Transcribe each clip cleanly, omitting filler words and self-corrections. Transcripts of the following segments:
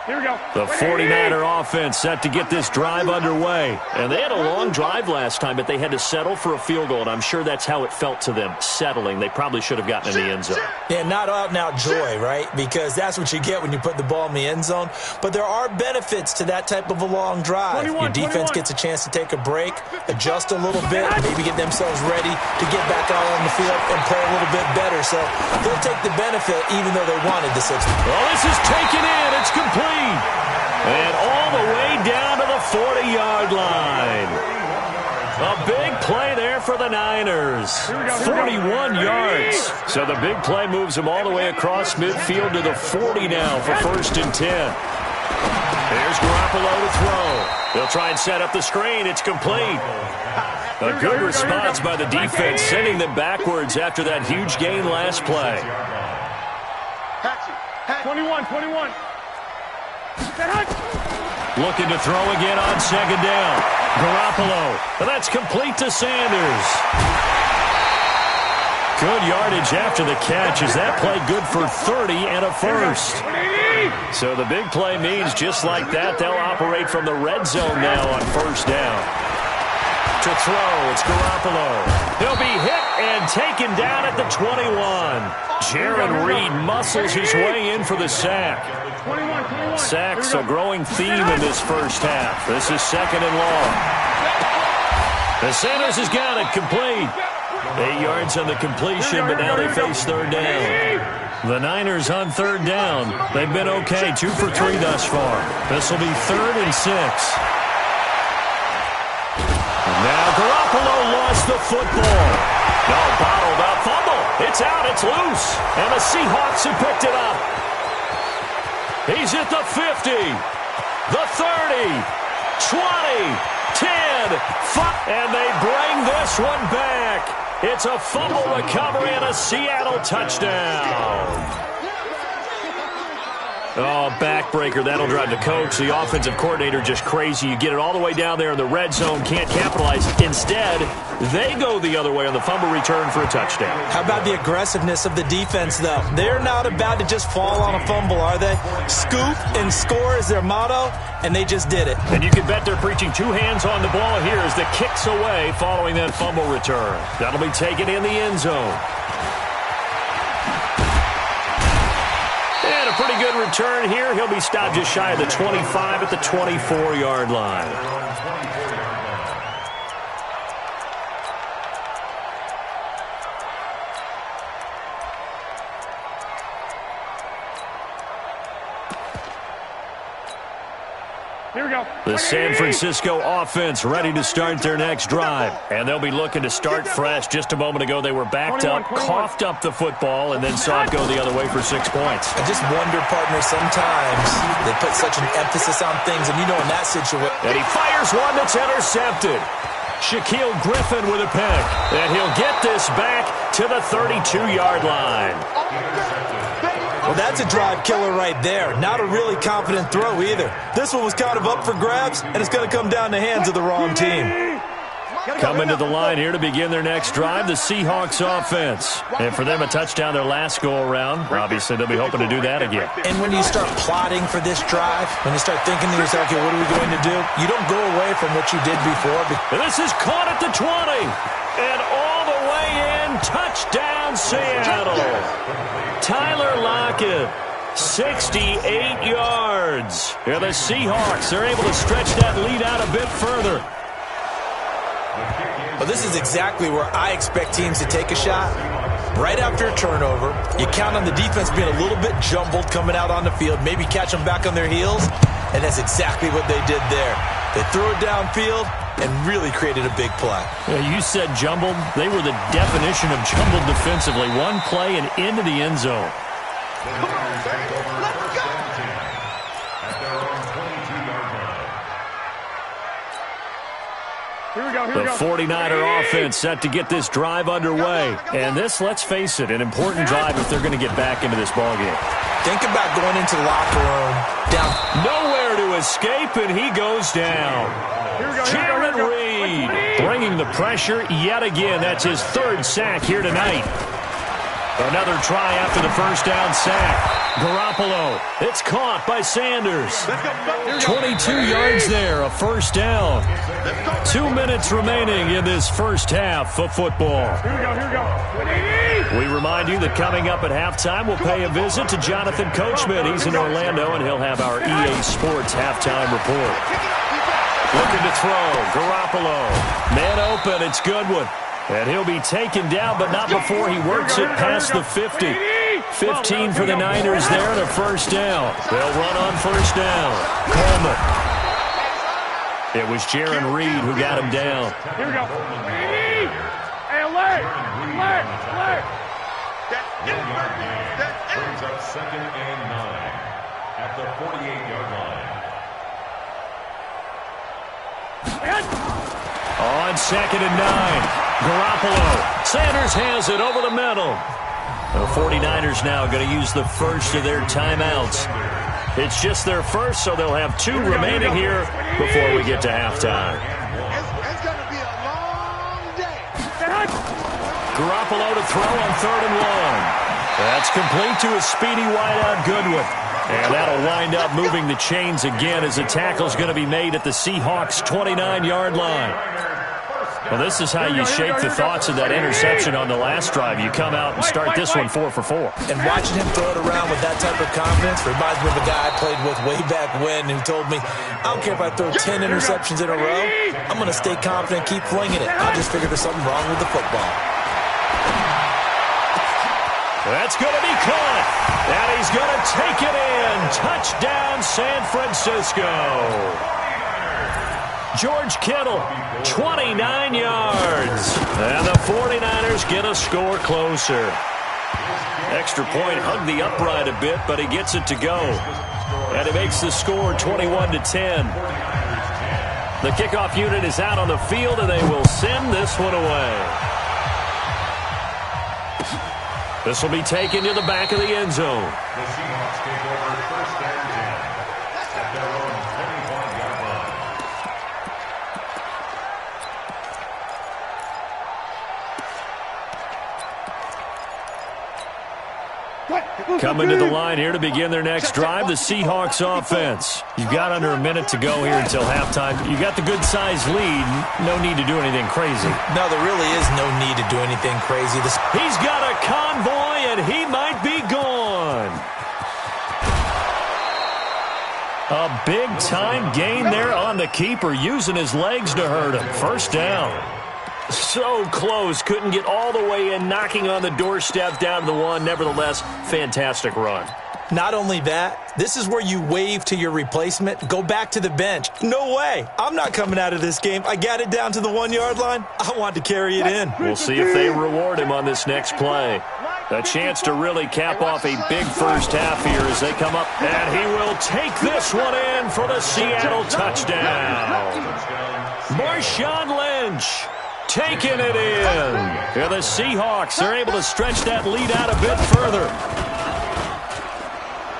Here we go. The 49er offense set to get this drive underway. And they had a long drive last time, but they had to settle for a field goal, and I'm sure that's how it felt to them, settling. They probably should have gotten in the end zone. Yeah, not out-and-out joy, right? Because that's what you get when you put the ball in the end zone. But there are benefits to that type of a long drive. Your defense gets a chance to take a break, adjust a little bit, maybe get themselves ready to get back out on the field and play a little bit better. So they'll take the benefit even though they wanted the 60. Well, this is taken in. It's complete. And all the way down to the 40-yard line. A big play there for the Niners. 41 yards. So the big play moves them all the way across midfield to the 40 now for 1st and 10. Here's Garoppolo to throw. They'll try and set up the screen. It's complete. A good response by the defense, sending them backwards after that huge gain last play. 21. Looking to throw again on 2nd down. Garoppolo. And that's complete to Sanders. Good yardage after the catch. Is that play good for 30 and a first? So the big play means just like that, they'll operate from the red zone now on 1st down. To throw, it's Garoppolo. He'll be hit and taken down at the 21. Jaron Reed muscles his way in for the sack. Sacks a growing theme in this first half. This is 2nd and long. The Sanders has got it complete. 8 yards on the completion, but now they face 3rd down. The Niners on 3rd down. They've been okay, 2 for 3 thus far. This will be 3rd and 6. Now Garoppolo lost the football. No, bottled up fumble. It's out, it's loose. And the Seahawks have picked it up. He's at the 50, the 30, 20, 10, 5, and they bring this one back. It's a fumble recovery and a Seattle touchdown. Oh, backbreaker. That'll drive the coach, the offensive coordinator, just crazy. You get it all the way down there in the red zone, can't capitalize. Instead, they go the other way on the fumble return for a touchdown. How about the aggressiveness of the defense, though? They're not about to just fall on a fumble, are they? Scoop and score is their motto, and they just did it. And you can bet they're preaching 2 hands on the ball here as the kick's away following that fumble return. That'll be taken in the end zone. And a pretty good return here. He'll be stopped just shy of the 25 at the 24-yard line. Here we go. The San Francisco offense ready to start their next drive. And they'll be looking to start fresh. Just a moment ago, they were backed up, coughed up the football, and then saw it go the other way for 6 points. I just wonder, partner, sometimes they put such an emphasis on things, and you know in that situation. And he fires one that's intercepted. Shaquille Griffin with a pick. And he'll get this back to the 32-yard line. Well, that's a drive killer right there. Not a really confident throw either. This one was kind of up for grabs, and it's going to come down the hands of the wrong team. Coming to the line here to begin their next drive, the Seahawks offense. And for them, a touchdown their last go-around. Obviously, they'll be hoping to do that again. And when you start plotting for this drive, when you start thinking to yourself, okay, what are we going to do? You don't go away from what you did before. And this is caught at the 20. And all the way in, touchdown Seattle. Tyler Lockett, 68 yards. Here the Seahawks are able to stretch that lead out a bit further. Well, this is exactly where I expect teams to take a shot. Right after a turnover, you count on the defense being a little bit jumbled coming out on the field, maybe catch them back on their heels, and that's exactly what they did there. They threw it downfield and really created a big play. Yeah, you said jumbled. They were the definition of jumbled defensively. One play and into the end zone. Come on, baby. Let's go. Here we go. The 49er offense set to get this drive underway. And this, let's face it, an important drive if they're going to get back into this ballgame. Think about going into the locker room down. Nowhere to escape, and he goes down. Jaron Reed bringing the pressure yet again. That's his 3rd sack here tonight. Another try after the first down sack. Garoppolo. It's caught by Sanders. 22 yards there, a first down. 2 minutes remaining in this first half of football. Here we go. We remind you that coming up at halftime, we'll pay a visit to Jonathan Coachman. He's in Orlando, and he'll have our EA Sports halftime report. Looking to throw. Garoppolo. Man open. It's Goodwin. And he'll be taken down, but not before he works it past the 50. 15 for the Niners there and a first down. They'll run on first down. Coleman. It was Jaron Reed who got him down. Here we go. Hey, alert! Brings up 2nd and 9 at the 48-yard line. On 2nd and 9. Garoppolo. Sanders has it over the middle. The 49ers now going to use the first of their timeouts. It's just their first, so they'll have 2 remaining here before we get to halftime. It's going to be a long day. Garoppolo to throw on 3rd and 1. That's complete to a speedy wideout Goodwin. And that'll wind up moving the chains again as a tackle's going to be made at the Seahawks' 29-yard line. Well, this is how you shake the thoughts of that interception on the last drive. You come out and start this one 4 for 4. And watching him throw it around with that type of confidence reminds me of a guy I played with way back when who told me, I don't care if I throw 10 interceptions in a row, I'm going to stay confident, keep flinging it. I just figured there's something wrong with the football. That's going to be caught. And he's going to take it in. Touchdown, San Francisco. George Kittle, 29 yards. And the 49ers get a score closer. Extra point hugged the upright a bit, but he gets it to go. And it makes the score 21-10. The kickoff unit is out on the field, and they will send this one away. This will be taken to the back of the end zone. The Seahawks take over 1st and 10 at their own 25-yard line. Coming to the line here to begin their next drive, the Seahawks offense. You've got under a minute to go here until halftime. You got the good-sized lead. No need to do anything crazy. No, there really is no need to do anything crazy. He's got a convoy, and he might be gone. A big-time gain there on the keeper, using his legs to hurt him. First down. So close, couldn't get all the way in, knocking on the doorstep down to the 1. Nevertheless, fantastic run. Not only that, this is where you wave to your replacement, go back to the bench. No way. I'm not coming out of this game. I got it down to the 1-yard line. I want to carry it in. We'll see if they reward him on this next play. A chance to really cap off a big first half here as they come up. And he will take this one in for the Seattle touchdown. Marshawn Lynch taking it in. And the Seahawks are able to stretch that lead out a bit further.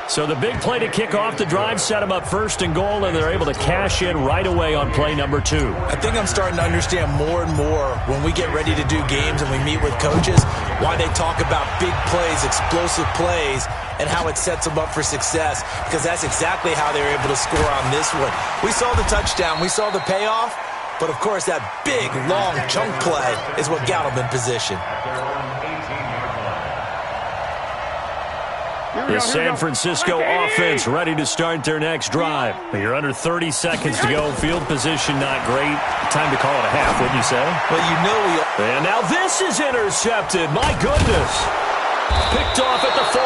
So the big play to kick off the drive set them up 1st and goal, and they're able to cash in right away on play number 2. I think I'm starting to understand more and more when we get ready to do games and we meet with coaches why they talk about big plays, explosive plays, and how it sets them up for success, because that's exactly how they were able to score on this one. We saw the touchdown. We saw the payoff. But, of course, that big, long chunk play is what got them in position. The San Francisco offense ready to start their next drive. You're under 30 seconds to go. Field position not great. Time to call it a half, wouldn't you say? Well, you know we... And now this is intercepted. My goodness. Picked off at the 40.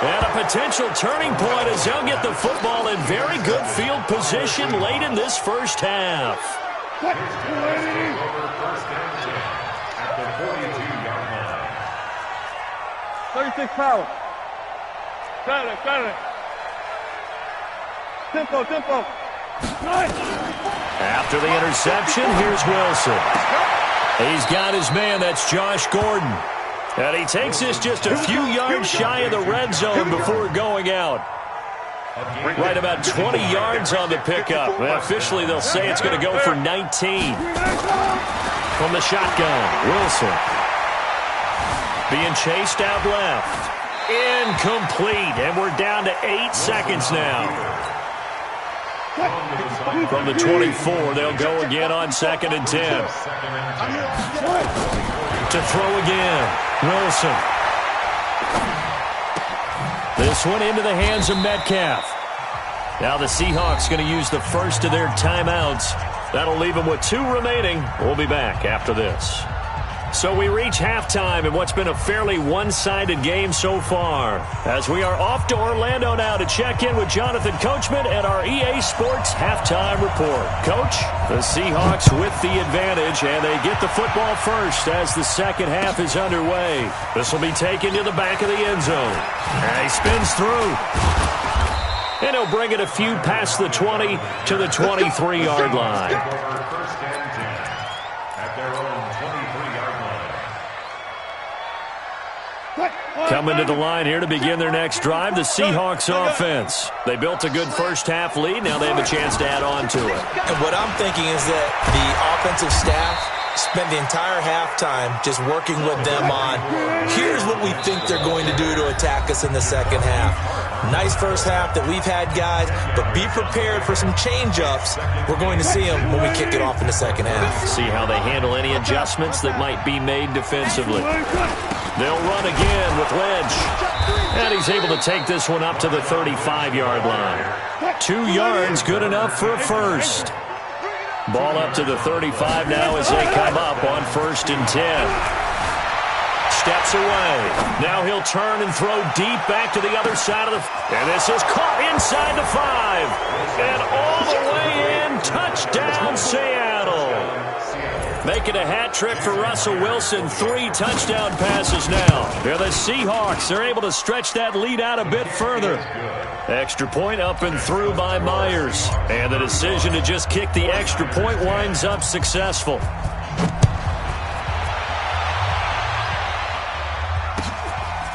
And a potential turning point as they'll get the football in very good field position late in this first half. 36 power. Got it. Tempo. Nice. After the interception, here's Wilson. He's got his man. That's Josh Gordon. And he takes this just a few yards shy of the red zone before going out. Right about 20 yards on the pickup. Well, officially, they'll say it's going to go for 19. From the shotgun, Wilson. Being chased out left. Incomplete, and we're down to 8 seconds now. From the 24, they'll go again on 2nd and 10. To throw again, Wilson. This one into the hands of Metcalf. Now the Seahawks going to use the first of their timeouts. That'll leave them with 2 remaining. We'll be back after this. So we reach halftime in what's been a fairly one-sided game so far, as we are off to Orlando now to check in with Jonathan Coachman and our EA Sports Halftime Report. Coach, the Seahawks with the advantage, and they get the football first as the second half is underway. This will be taken to the back of the end zone. And he spins through. And he'll bring it a few past the 20 to the 23-yard line. Coming to the line here to begin their next drive, the Seahawks offense. They built a good first-half lead. Now they have a chance to add on to it. And what I'm thinking is that the offensive staff spent the entire halftime just working with them on, here's what we think they're going to do to attack us in the second half. Nice first half that we've had, guys, but be prepared for some change-ups. We're going to see them when we kick it off in the second half. See how they handle any adjustments that might be made defensively. They'll run again with Lynch. And he's able to take this one up to the 35-yard line. 2 yards, good enough for a first. Ball up to the 35 now as they come up on 1st and 10. Steps away. Now he'll turn and throw deep back to the other side of the... And this is caught inside the 5. And all the way in. Touchdown, Seattle. Making a hat trick for Russell Wilson. 3 touchdown passes now. They're the Seahawks. They're able to stretch that lead out a bit further. Extra point up and through by Myers. And the decision to just kick the extra point winds up successful.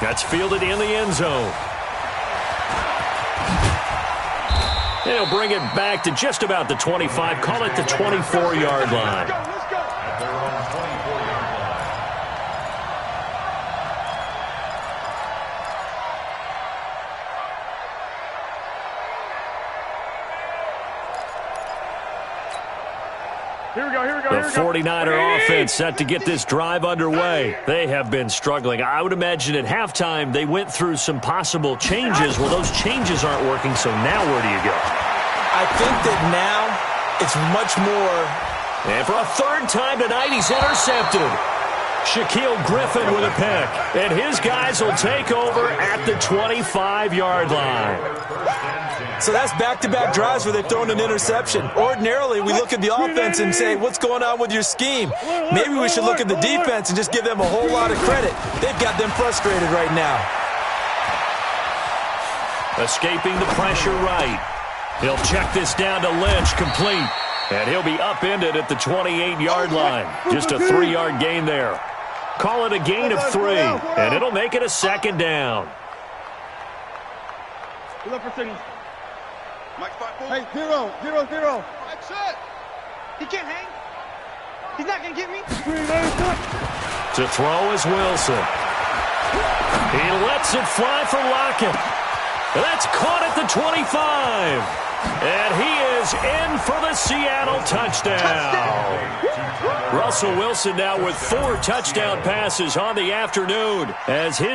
That's fielded in the end zone. And he'll bring it back to just about the 25. Call it the 24-yard line. The 49er offense set to get this drive underway. They have been struggling. I would imagine at halftime they went through some possible changes. Well, those changes aren't working, so now where do you go? I think that now it's much more... And for a 3rd time tonight, he's intercepted. Shaquille Griffin with a pick. And his guys will take over at the 25-yard line. So that's back-to-back drives where they've thrown an interception. Ordinarily, we look at the offense and say, what's going on with your scheme? Maybe we should look at the defense and just give them a whole lot of credit. They've got them frustrated right now. Escaping the pressure right. He'll check this down to Lynch, complete. And he'll be upended at the 28-yard line. Just a 3-yard gain there. Call it a gain of 3, and it'll make it a 2nd down. Hey, 0, 0, 0. That's it. He can't hang. He's not going to get me. To throw is Wilson. He lets it fly for Lockett. That's caught at the 25. And he is in for the Seattle touchdown. Russell Wilson now with 4 touchdown passes on the afternoon as his